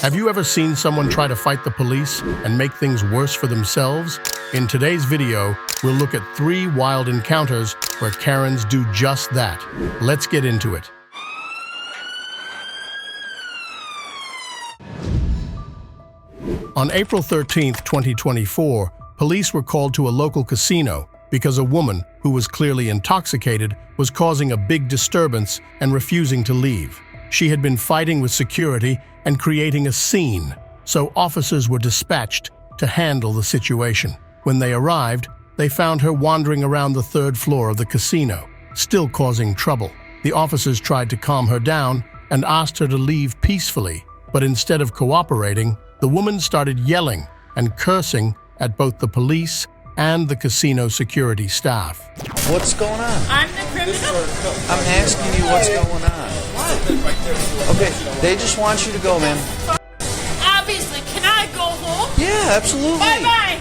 Have you ever seen someone try to fight the police and make things worse for themselves? In today's video, we'll look at 3 wild encounters where Karens do just that. Let's get into it. On April 13, 2024, police were called to a local casino because a woman who was clearly intoxicated was causing a big disturbance and refusing to leave. She had been fighting with security and creating a scene, so officers were dispatched to handle the situation. When they arrived, they found her wandering around the 3rd floor of the casino, still causing trouble. The officers tried to calm her down and asked her to leave peacefully, but instead of cooperating, the woman started yelling and cursing at both the police and the casino security staff. What's going on? I'm the criminal. I'm asking you what's going on. What? Okay, they just want you to go, ma'am. Obviously, can I go home? Yeah, absolutely. Bye-bye.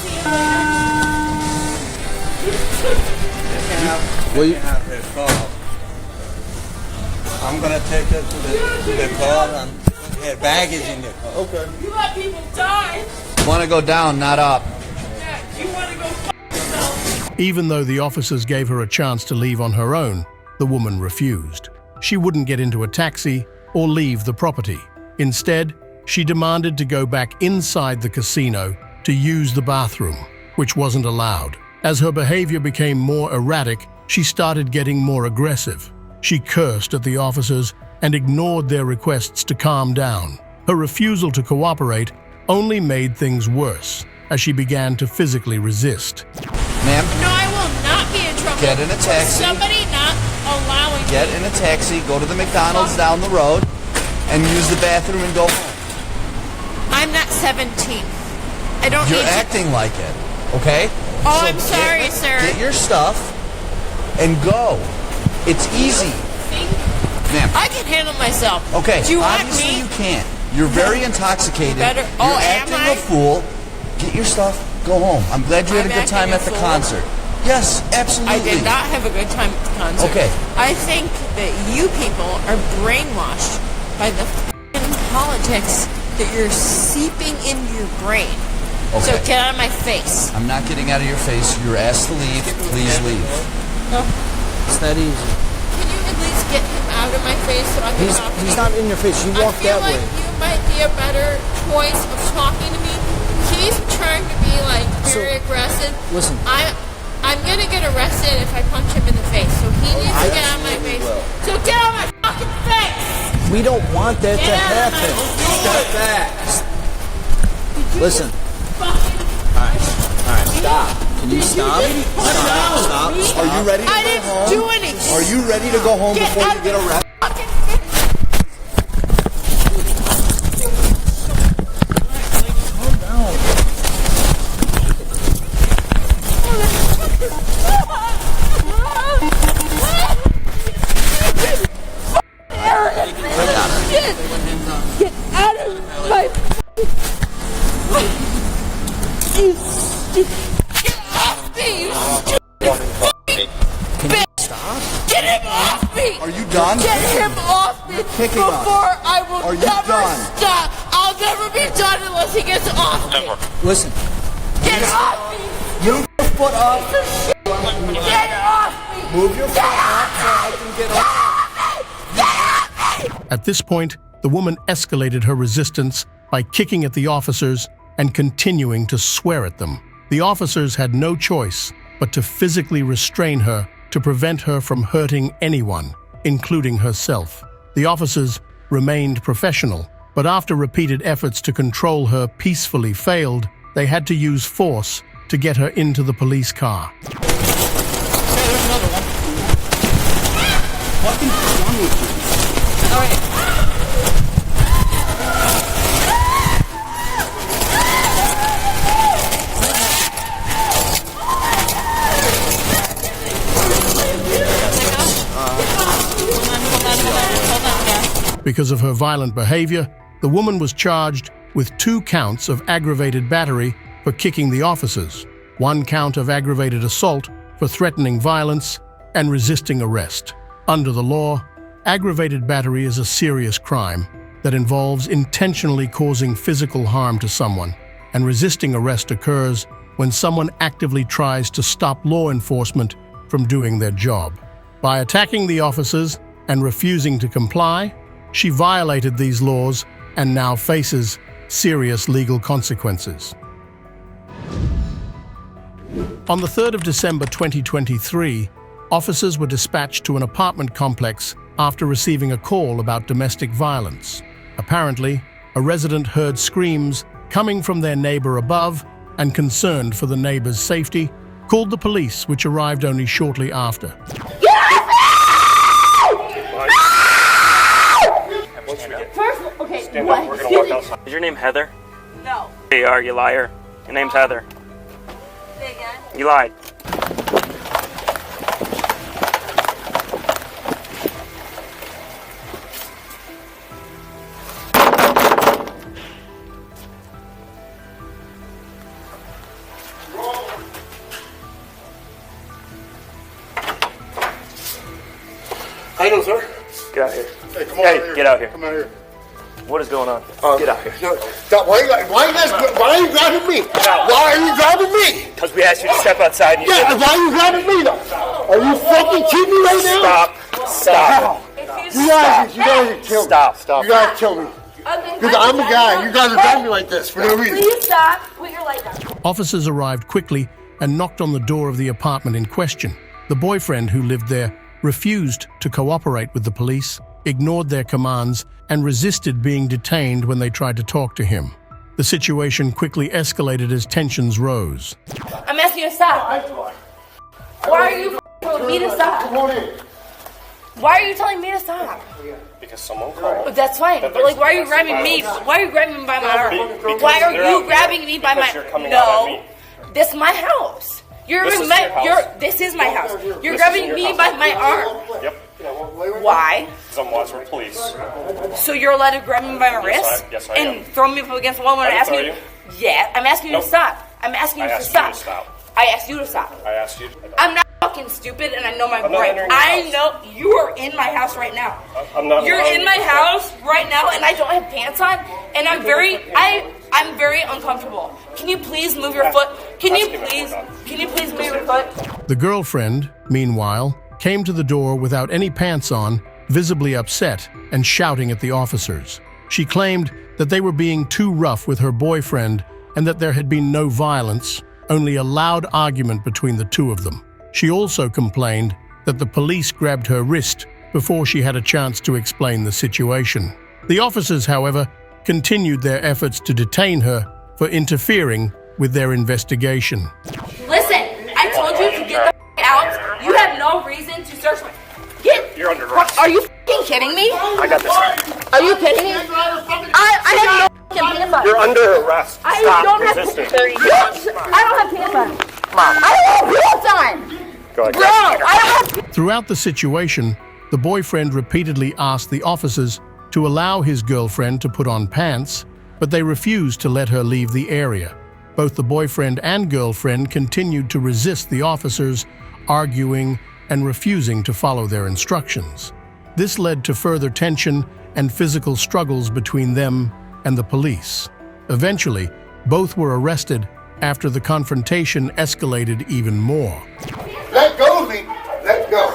See you later. Will you? Have her call. I'm gonna take her to the car and her bag is in the car. Okay. You let people die. Want to go down, not up. Yeah, you want to go f*** yourself. Even though the officers gave her a chance to leave on her own, the woman refused. She wouldn't get into a taxi or leave the property. Instead, she demanded to go back inside the casino to use the bathroom, which wasn't allowed. As her behavior became more erratic, she started getting more aggressive. She cursed at the officers and ignored their requests to calm down. Her refusal to cooperate only made things worse as she began to physically resist. Ma'am, No, I will not be in trouble. Get in a for taxi. Somebody not allowing get me. in a taxi, go to the McDonald's down the road, and use the bathroom and go home. I'm not 17. I don't You're need to. acting like it, okay? Oh, So I'm sorry, sir. Get your stuff and go. It's easy. See? Ma'am, I can handle myself. okay, Do you want obviously me? you can't. You're very intoxicated. better- You're Oh, am acting I? a fool. Get your stuff, go home. I'm glad you had I'm a good time acting a at the fool? concert. Yes, absolutely. I did not have a good time at the concert. Okay. I think that you people are brainwashed by the f***ing politics that you're seeping into your brain. So Okay. get out of my face. I'm not getting out of your face. You're asked to leave. Please leave. No. It's that easy. Can you at least get him out of my face so I can talk to He's you? not in your face. You walk I feel that like way. you might be a better choice of talking to me. He's trying to be like very aggressive. Listen. I'm gonna get arrested if I punch him in the face. So he needs to get out of my face. So get out of my fucking face! We don't want that Get to out of happen. my Step back. Listen. fucking All right, stop. Can you stop? Stop. Are you ready to I go didn't home? do anything. Are you ready to go home Get before out you of get my arrested? fucking face! Calm down. Get out of my Get off me, you stupid fucking bitch! Get him off me! Are you done? Get him off me kicking before us. I will Are you never done? stop! I'll never be done unless he gets off me! Listen. Get off me! Move your foot up. Get off me! Move your foot up so I can get up. At this point, the woman escalated her resistance by kicking at the officers and continuing to swear at them. The officers had no choice but to physically restrain her to prevent her from hurting anyone, including herself. The officers remained professional, but after repeated efforts to control her peacefully failed, they had to use force to get her into the police car. Because of her violent behavior, the woman was charged with 2 counts of aggravated battery for kicking the officers, 1 count of aggravated assault for threatening violence, and resisting arrest. Under the law, aggravated battery is a serious crime that involves intentionally causing physical harm to someone, and resisting arrest occurs when someone actively tries to stop law enforcement from doing their job. By attacking the officers and refusing to comply, she violated these laws and now faces serious legal consequences. On the 3rd of December 2023, officers were dispatched to an apartment complex after receiving a call about domestic violence. Apparently, a resident heard screams coming from their neighbor above and, concerned for the neighbor's safety, called the police, which arrived only shortly after. First, okay, stand up. We're gonna walk outside. Is your name Heather? No. You are, you liar. Your name's Heather. Say again. You lied. How you doing, sir? Get out here. Hey, come on out here. Get out here. Come out here. What is going on? Get out here. No, why are you grabbing me? Why are you grabbing me? Because we asked you to step outside. And you Yeah, why are you grabbing me though? Are you fucking kidding me right now? Stop. You guys are killing me. Stop. You guys kill me. Because I'm the guy. You guys are grabbing me like this for no reason. Please stop. Put your light down. Officers arrived quickly and knocked on the door of the apartment in question. The boyfriend who lived there refused to cooperate with the police, ignored their commands, and resisted being detained when they tried to talk to him. The situation quickly escalated as tensions rose. I'm asking you to stop. Why are you telling me to Come stop? on in. Why are you telling me to stop? Because someone called. That's fine. But like, why are you grabbing me? Why are you grabbing me by my arm? Why are you grabbing me by my? No, this is my house. This is my house. You're grabbing me by my arm. Yep. Why? I'm watching for police. So you're allowed to grab me by my wrist Yes, I am. and throw me up against the wall when I ask you? Yeah, I'm asking you to stop. I'm asking you to stop. I asked you to stop. I asked you. I'm not fucking stupid, and I know my not right. entering your I house. know you are in my house right now. I'm not. You're in my house right now, and I don't have pants on, and I'm very uncomfortable. Can you please move your foot? Can you please move your foot? The girlfriend, meanwhile, came to the door without any pants on, visibly upset and shouting at the officers. She claimed that they were being too rough with her boyfriend and that there had been no violence, only a loud argument between the two of them. She also complained that the police grabbed her wrist before she had a chance to explain the situation. The officers, however, continued their efforts to detain her for interfering with their investigation. Listen, I told you to get the out. You have no reason to search me. You're under arrest. Are you fucking kidding me? I got this. Are you kidding me? I have no fucking pants on. You're under arrest. I Stop don't have resisting. I don't have pants on. I don't have pants on. Go ahead. Bro, I don't have. Throughout the situation, the boyfriend repeatedly asked the officers to allow his girlfriend to put on pants, but they refused to let her leave the area. Both the boyfriend and girlfriend continued to resist the officers, arguing and refusing to follow their instructions. This led to further tension and physical struggles between them and the police. Eventually, both were arrested after the confrontation escalated even more. Let go of me. Let go.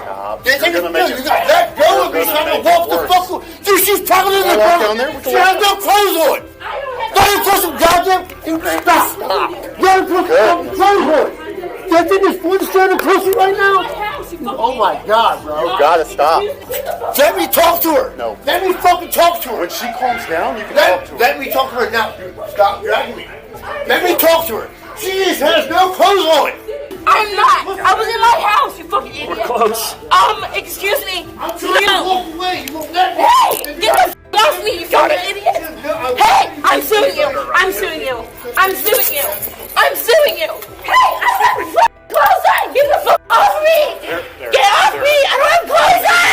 You let go of me so I can walk the fuck away. Dude, she's talking to the girl. She has no clothes on. Don't put some goddamn. Stop. Don't put some clothes on. You think this foot's trying to push you right now? Oh my God, bro. You gotta stop. Let me talk to her. No. Let me fucking talk to her. When she calms down, you can talk to her. Let me talk to her now. Stop dragging me. Let me talk to her. She has no clothes on. I'm not. I was in my house, you fucking idiot. We're close. Excuse me. I'm trying to walk away. You won't let me. Hey, get the off me, you fucking idiot. Hey, I'm suing you. I'm suing you. I'm suing you. I'm suing you. Hey, I don't have clothes on. Get the fuck off me. Get off me. I don't have clothes on.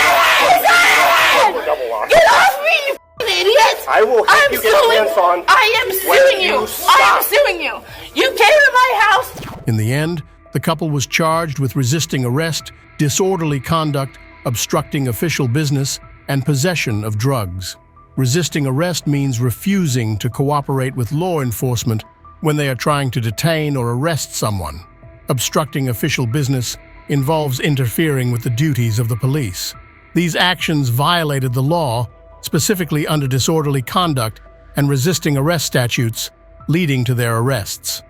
Get off me, you fucking idiot. I will help you get pants on. I am suing you. I am suing you. You came to my house. In the end, the couple was charged with resisting arrest, disorderly conduct, obstructing official business, and possession of drugs. resisting arrest means refusing to cooperate with law enforcement when they are trying to detain or arrest someone. Obstructing official business involves interfering with the duties of the police. These actions violated the law, specifically under disorderly conduct and resisting arrest statutes, leading to their arrests.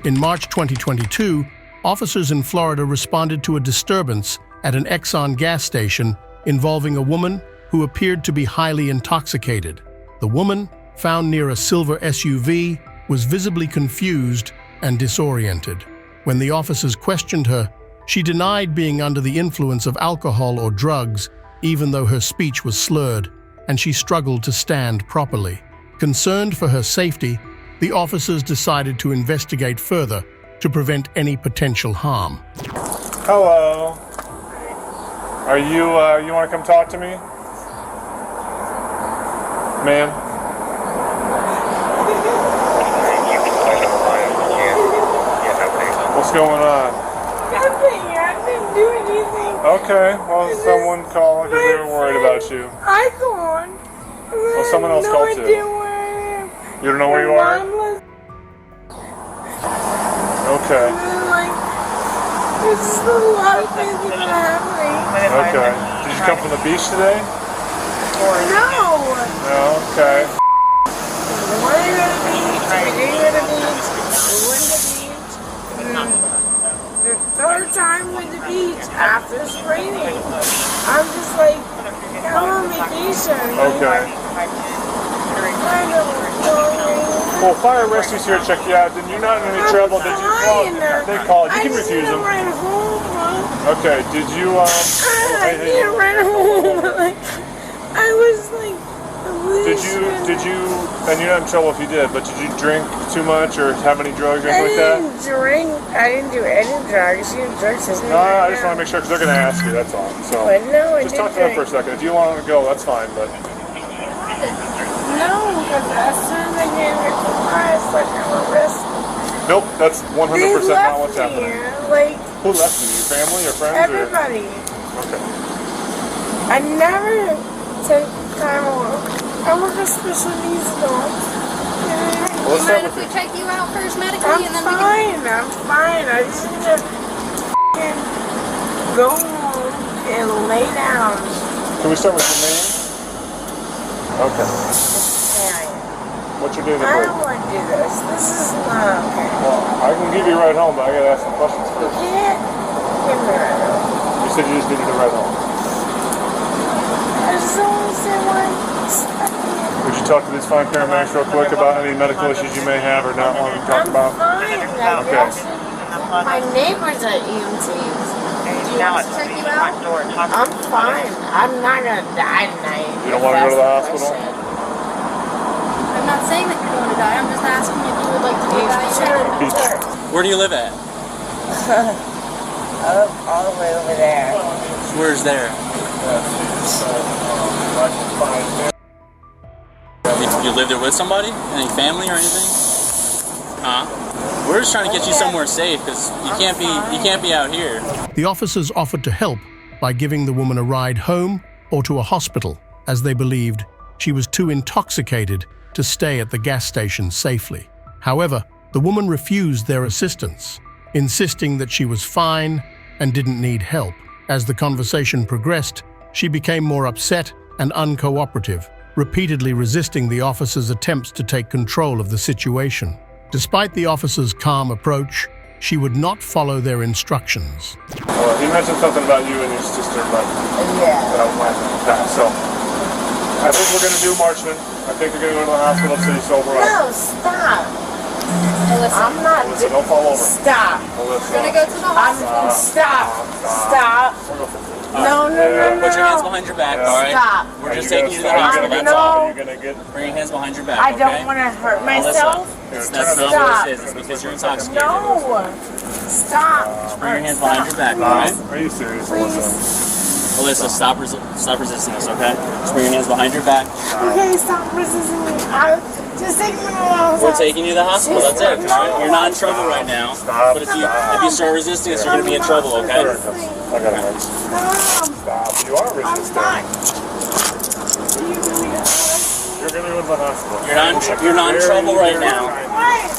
In March 2022, officers in Florida responded to a disturbance at an Exxon gas station involving a woman who appeared to be highly intoxicated. The woman, found near a silver SUV, was visibly confused and disoriented. When the officers questioned her, she denied being under the influence of alcohol or drugs, even though her speech was slurred, and she struggled to stand properly. Concerned for her safety, the officers decided to investigate further to prevent any potential harm. Hello. Are you, you want to come talk to me? Ma'am? What's going on? Nothing. I didn't do anything. Okay, well, someone called because they were worried about you. I called. Well, someone else called too. You don't know where you are? Okay. There's just a lot of things that are happening. Okay. Did you come from the beach today? No. No, okay. We wanted to go to the beach. We didn't go to the beach. We went to the beach. The third time we went to the beach after it's raining. I'm just like, I'm on vacation. Okay. I don't know. Well, fire and rescue's here to check you out. Did you not in any trouble? Did you call? They called. You can refuse them. I just need to run home. Okay. Did you I need to run home. Like, I was like, Did you? And you're not in trouble if you did. But did you drink too much or have any drugs or anything like that? I didn't drink. I didn't do any drugs. You drugs is No, I just want to make sure because they're going to ask you. That's all. So But no, I just didn't talk to them for a drink. second. If you want to go, that's fine. But No, because as soon as I gave it to us, like I'm arrested. nope, that's 100% They not left what's happening. me, like Who left you? Your family, your friends? everybody. Or? Okay. I never take time off. I work with special needs adults. Well, let's start with you. check you out first medically I'm fine. I'm fine. I just need to f***ing go home and lay down. Can we start with your name? Okay. What's your date of I birth? don't want to do this. This is not okay. Well, I can give you a ride home, but I gotta ask some questions You first. can't give me right now. You said you just needed a ride home. I just don't want to say one second. Would you talk to these fine paramedics real quick about any medical issues you may have or not want to talk I'm about? fine. Okay. My neighbors are EMTs. Now it's check you out. I'm fine. I'm not gonna die tonight. You don't want to go to the hospital? I'm not saying that you're going to die. I'm just asking if you would like to be evaluated. Where do you live at? All the way over there. Where's there? You live there with somebody? Any family or anything? Huh? We're just trying to get you somewhere safe because you can't be out here. The officers offered to help by giving the woman a ride home or to a hospital, as they believed she was too intoxicated to stay at the gas station safely. However, the woman refused their assistance, insisting that she was fine and didn't need help. As the conversation progressed, she became more upset and uncooperative, repeatedly resisting the officers' attempts to take control of the situation. Despite the officers' calm approach, she would not follow their instructions. Well, he mentioned something about you and your sister, but so I think we're gonna do Marchman. I think we're gonna go to the hospital so you sober up. No, stop. Melissa, I'm not. Melissa, don't fall over. Stop. Melissa. we're going to go to the hospital. Stop. Stop. No, no, no, no. Put your hands behind your back, all right? Stop. We're just taking you to the hospital. That's No. all. You're gonna get. Bring your hands behind your back. I don't okay? want to hurt Melissa, myself. that's not Stop. what this is. It's because you're intoxicated. No. Stop. Bring your hands behind your back, all right? Are you serious, Please. Melissa? Alyssa, stop resisting this, okay? Just bring your hands behind your back. Okay, stop resisting me. Just take me to the hospital. We're taking you to the hospital. That's it. All right? You're not in trouble right now. But if you start resisting us, you're going to be in trouble, okay? I got it. Stop. Stop. You are I'm resisting. fine. to the hospital. You're not in trouble right now. Why?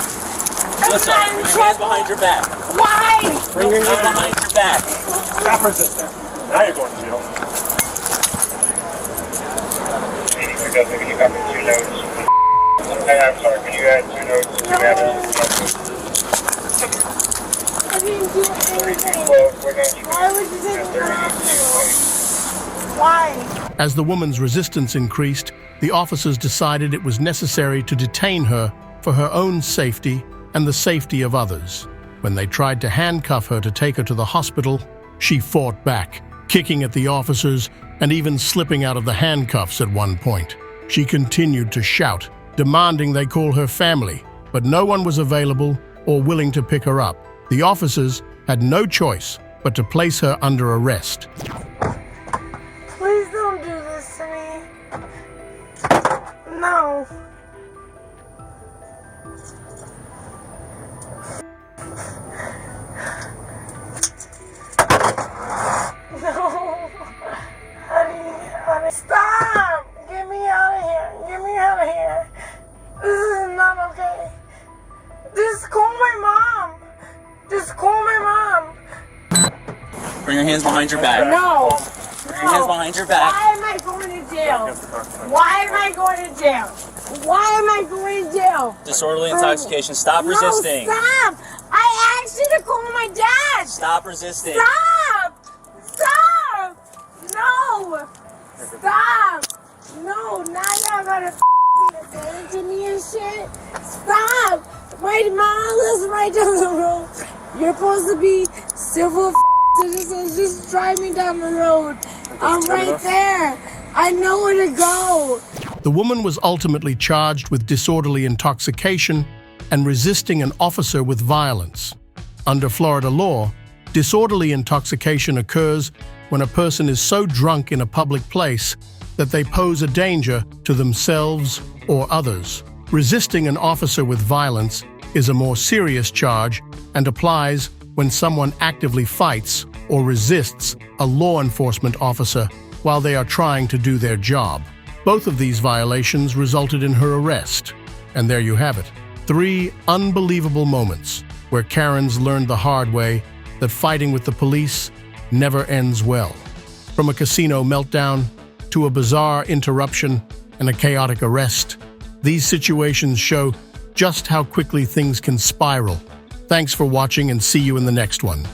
I'm Listen, not in bring your hands trouble. behind your back. Why? Bring your hands behind your back. Stop resisting. Now you're going to jail. You got 2 notes. Hey, I'm sorry, can you add 2 notes? No. I didn't do anything. Why would you take me to the hospital? Why? As the woman's resistance increased, the officers decided it was necessary to detain her for her own safety and the safety of others. When they tried to handcuff her to take her to the hospital, she fought back, kicking at the officers and even slipping out of the handcuffs at one point. She continued to shout, demanding they call her family, but no one was available or willing to pick her up. The officers had no choice but to place her under arrest. Please don't do this to me. No. No. Honey, stop! Get me out of here. Get me out of here. This is not okay. Just call my mom. Just call my mom. Bring your hands behind your back. No. Bring your hands behind your back. Why am I going to jail? Why am I going to jail? Why am I going to jail? Disorderly intoxication. Stop No, resisting. stop! I asked you to call my dad. Stop resisting. Stop! Stop! No! Stop! No, now y'all gotta f***ing to me and shit. Stop! My mom lives right down the road. You're supposed to be civil citizens. Just drive me down the road. I'm right there. I know where to go. The woman was ultimately charged with disorderly intoxication and resisting an officer with violence. Under Florida law, disorderly intoxication occurs when a person is so drunk in a public place that they pose a danger to themselves or others. Resisting an officer with violence is a more serious charge and applies when someone actively fights or resists a law enforcement officer while they are trying to do their job. Both of these violations resulted in her arrest. And there you have it. 3 unbelievable moments where Karens learned the hard way that fighting with the police never ends well. From a casino meltdown to a bizarre interruption and a chaotic arrest, these situations show just how quickly things can spiral. Thanks for watching and see you in the next one.